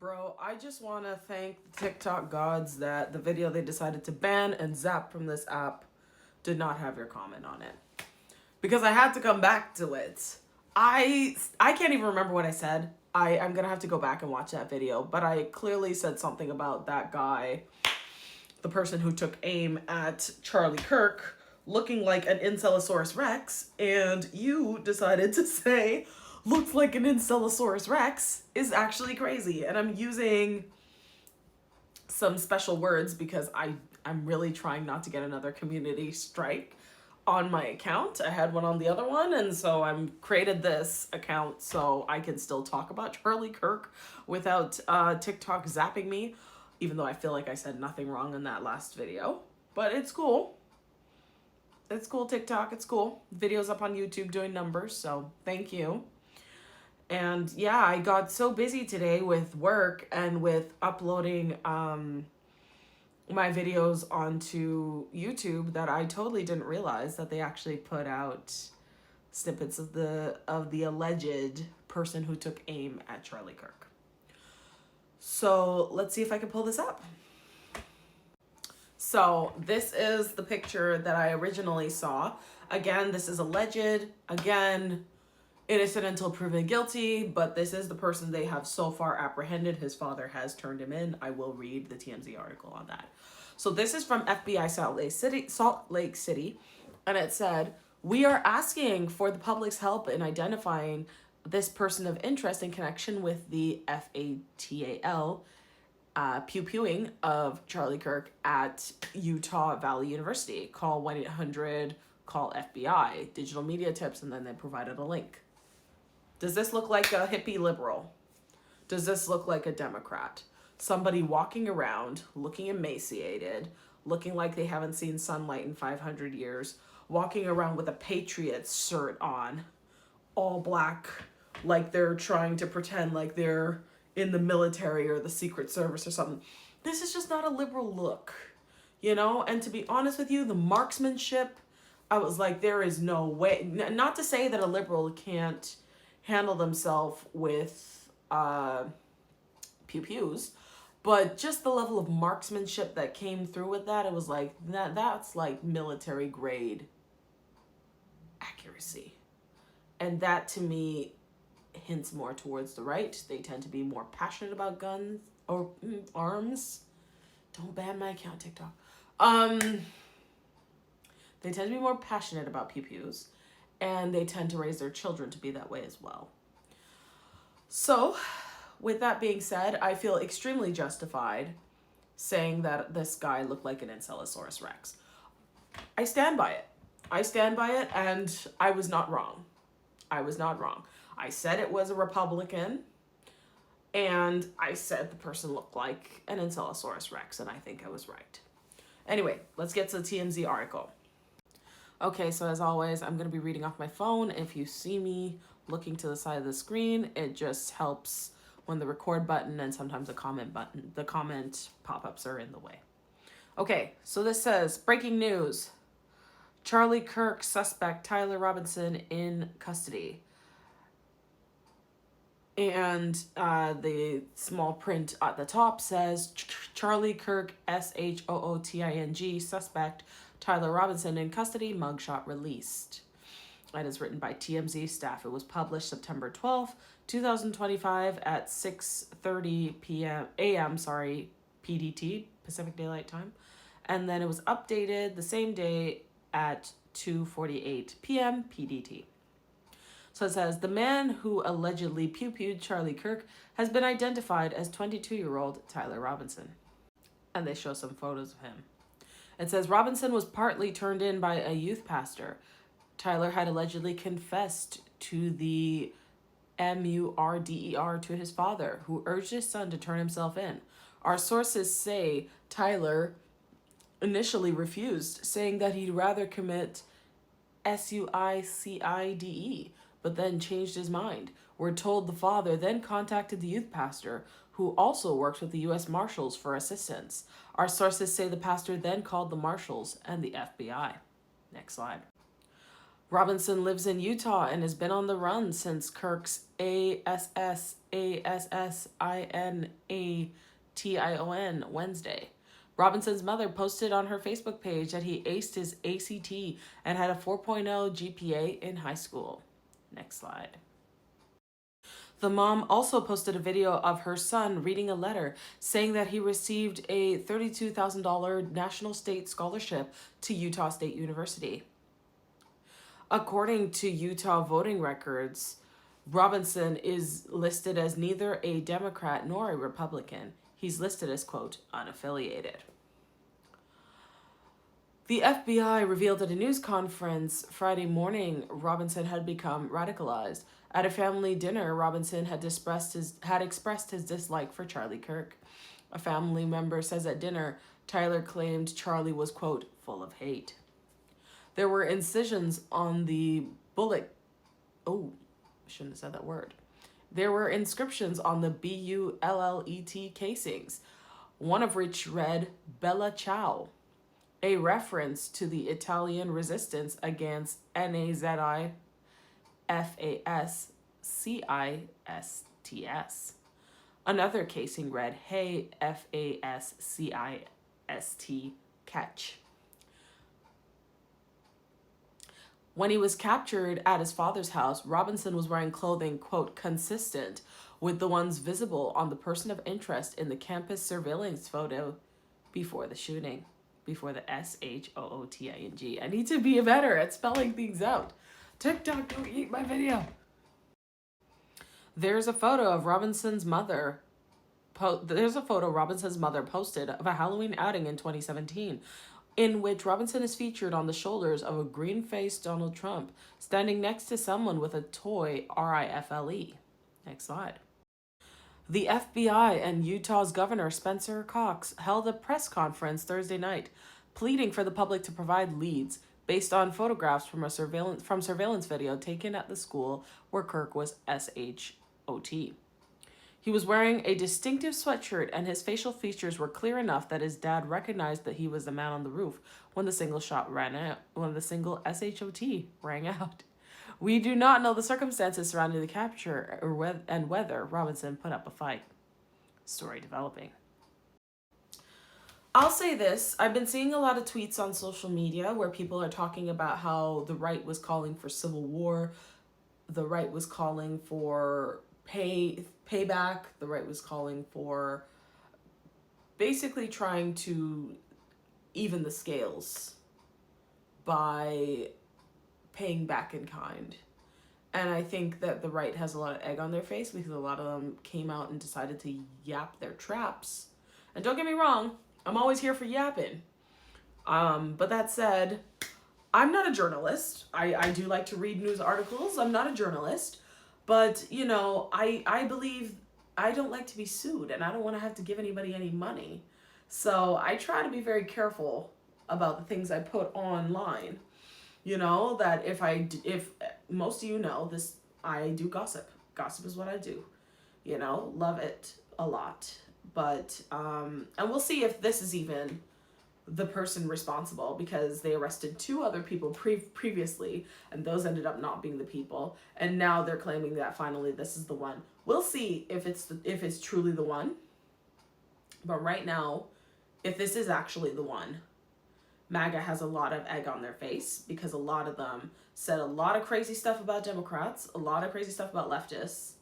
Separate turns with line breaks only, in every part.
Bro, I just want to thank the TikTok gods that the video they decided to ban and zap from this app did not have your comment on it. Because I had to come back to it. I can't even remember what I said. I'm going to have to go back and watch that video. But I clearly said something about that guy, the person who took aim at Charlie Kirk, looking like an Incelosaurus Rex. And you decided to say, looks like an Incelosaurus Rex is actually crazy. And I'm using some special words because I'm really trying not to get another community strike on my account. I had one on the other one, and so I'm created this account so I can still talk about Charlie Kirk without TikTok zapping me, even though I feel like I said nothing wrong in that last video. But it's cool. It's cool, TikTok. It's cool. Videos up on YouTube doing numbers, so thank you. And yeah, I got so busy today with work and with uploading my videos onto YouTube that I totally didn't realize that they actually put out snippets of the alleged person who took aim at Charlie Kirk. So let's see if I can pull this up. So this is the picture that I originally saw. Again, this is alleged. Again, innocent until proven guilty, but this is the person they have so far apprehended. His father has turned him in. I will read the TMZ article on that. So this is from FBI Salt Lake City, and it said, "We are asking for the public's help in identifying this person of interest in connection with the FATAL pew-pewing of Charlie Kirk at Utah Valley University. Call 1-800-CALL-FBI, digital media tips," and then they provided a link. Does this look like a hippie liberal? Does this look like a Democrat? Somebody walking around, looking emaciated, looking like they haven't seen sunlight in 500 years, walking around with a Patriots shirt on, all black, like they're trying to pretend like they're in the military or the Secret Service or something. This is just not a liberal look, you know? And to be honest with you, the marksmanship, I was like, there is no way. Not to say that a liberal can't handle themselves with pew-pews, but just the level of marksmanship that came through with that, it was like, that's like military grade accuracy. And that to me hints more towards the right. They tend to be more passionate about guns or arms. Don't ban my account, TikTok. They tend to be more passionate about pew-pews, and they tend to raise their children to be that way as well. So, with that being said, I feel extremely justified saying that this guy looked like an Incelosaurus Rex. I stand by it. And I was not wrong. I said it was a Republican, and I said the person looked like an Incelosaurus Rex, and I think I was right. Anyway, let's get to the TMZ article. Okay, so as always, I'm going to be reading off my phone. If you see me looking to the side of the screen, it just helps when the record button and sometimes the comment pop-ups are in the way. Okay, so this says, breaking news. Charlie Kirk suspect Tyler Robinson in custody. And the small print at the top says, Charlie Kirk, SHOOTING, suspect Tyler Robinson in custody, mugshot released. It is written by TMZ staff. It was published September 12th, 2025 at 6:30 a.m., PDT, Pacific Daylight Time. And then it was updated the same day at 2:48 p.m. PDT. So it says, the man who allegedly pew-pewed Charlie Kirk has been identified as 22-year-old Tyler Robinson. And they show some photos of him. It says, Robinson was partly turned in by a youth pastor. Tyler had allegedly confessed to the MURDER to his father, who urged his son to turn himself in. Our sources say Tyler initially refused, saying that he'd rather commit SUICIDE, but then changed his mind. We're told the father then contacted the youth pastor, who also works with the U.S. Marshals, for assistance. Our sources say the pastor then called the Marshals and the FBI. Next slide. Robinson lives in Utah and has been on the run since Kirk's ASSASSINATION Wednesday. Robinson's mother posted on her Facebook page that he aced his ACT and had a 4.0 GPA in high school. Next slide. The mom also posted a video of her son reading a letter saying that he received a $32,000 National State Scholarship to Utah State University. According to Utah voting records, Robinson is listed as neither a Democrat nor a Republican. He's listed as, quote, unaffiliated. The FBI revealed at a news conference Friday morning Robinson had become radicalized. At a family dinner, Robinson had expressed his dislike for Charlie Kirk. A family member says at dinner, Tyler claimed Charlie was, quote, full of hate. There were incisions on the bullet. Oh, I shouldn't have said that word. There were inscriptions on the BULLET casings, one of which read Bella Ciao, a reference to the Italian resistance against NAZIFASCISTS. Another casing read, Hey FASCIST, catch. When he was captured at his father's house, Robinson was wearing clothing, quote, consistent with the ones visible on the person of interest in the campus surveillance photo before the shooting. Before the SHOOTING. I need to be better at spelling things out. TikTok, don't eat my video. There's a photo Robinson's mother posted of a Halloween outing in 2017, in which Robinson is featured on the shoulders of a green-faced Donald Trump, standing next to someone with a toy RIFLE. Next slide. The FBI and Utah's Governor Spencer Cox held a press conference Thursday night, pleading for the public to provide leads based on photographs from surveillance video taken at the school where Kirk was SHOT. He was wearing a distinctive sweatshirt, and his facial features were clear enough that his dad recognized that he was the man on the roof when the single SHOT rang out. We do not know the circumstances surrounding the capture and whether Robinson put up a fight. Story developing. I'll say this. I've been seeing a lot of tweets on social media where people are talking about how the right was calling for civil war. The right was calling for payback. The right was calling for basically trying to even the scales by paying back in kind. And I think that the right has a lot of egg on their face because a lot of them came out and decided to yap their traps. And don't get me wrong, I'm always here for yapping. But that said, I'm not a journalist. I do like to read news articles. I'm not a journalist. But, you know, I believe I don't like to be sued and I don't want to have to give anybody any money. So I try to be very careful about the things I put online. You know, that if most of you know this, I do gossip. Gossip is what I do. You know, love it a lot. But, and we'll see if this is even the person responsible, because they arrested 2 other people previously, and those ended up not being the people. And now they're claiming that finally this is the one. We'll see if it's truly the one. But right now, if this is actually the one, MAGA has a lot of egg on their face because a lot of them said a lot of crazy stuff about Democrats, a lot of crazy stuff about leftists.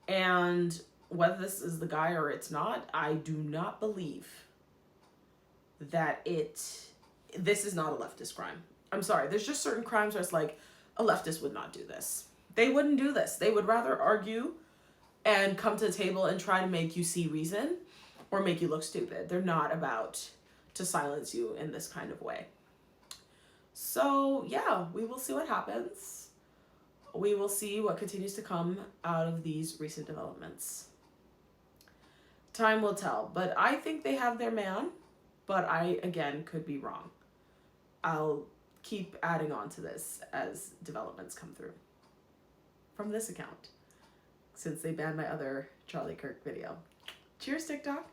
And whether this is the guy or it's not, I do not believe that this is not a leftist crime. I'm sorry. There's just certain crimes where it's like a leftist would not do this. They wouldn't do this. They would rather argue and come to the table and try to make you see reason or make you look stupid. They're not about to silence you in this kind of way. So yeah, we will see what happens. We will see what continues to come out of these recent developments. Time will tell, but I think they have their man, but I, again, could be wrong. I'll keep adding on to this as developments come through from this account, since they banned my other Charlie Kirk video. Cheers, TikTok.